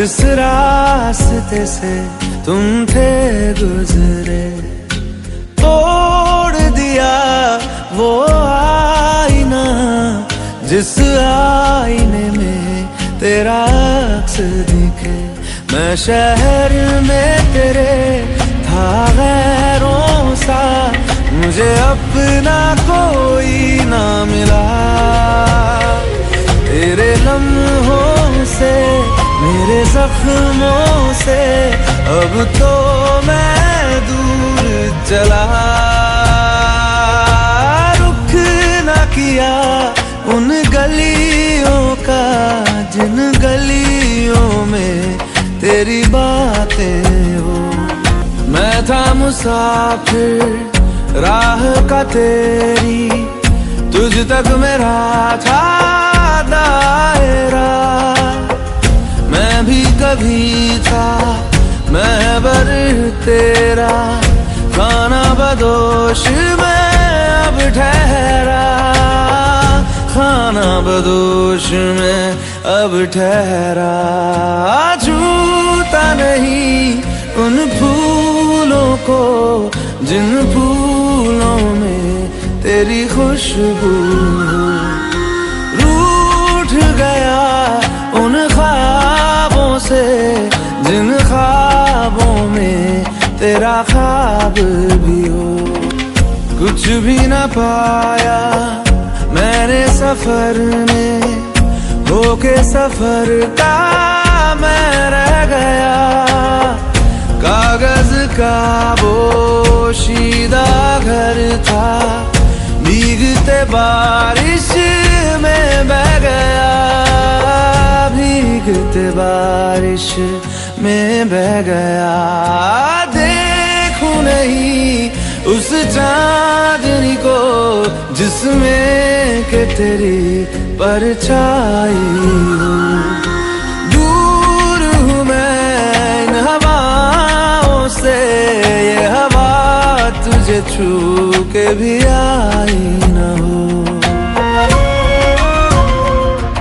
जिस रास्ते से तुम थे गुजरे, तोड़ दिया वो आईना जिस आईने में तेरा अक्स दिखे। मैं शहर में तेरे था गैरों सा, मुझे अपना कोई ना मिला। तेरे लम्हों से, मेरे जख्मों से अब तो मैं दूर चला। रुख ना किया उन गलियों का जिन गलियों में तेरी बातें हो। मैं था मुसाफिर राह का तेरी, तुझ तक मेरा था दायरा। मैं भी कभी था महबर तेरा, खाना बदोश मैं अब ठहरा। खाना बदोश में अब ठहरा। छूता नहीं उन फूलों को जिन फूलों में तेरी खुशबू। रूठ गया उन ख्वाबों से जिन ख्वाबों में तेरा ख्वाब भी हो। कुछ भी न पाया मैंने सफर में, होके सफर का मैं रह गया। कागज का बोशीदा घर था, भीगते बारिश में बह गया। भीगते बारिश में बह गया। देखूं नहीं उस चांदनी को जिसमें के तेरी परछाई हो। दूर हूँ मैं इन हवाओं से, ये हवा तुझे छू के भी आई।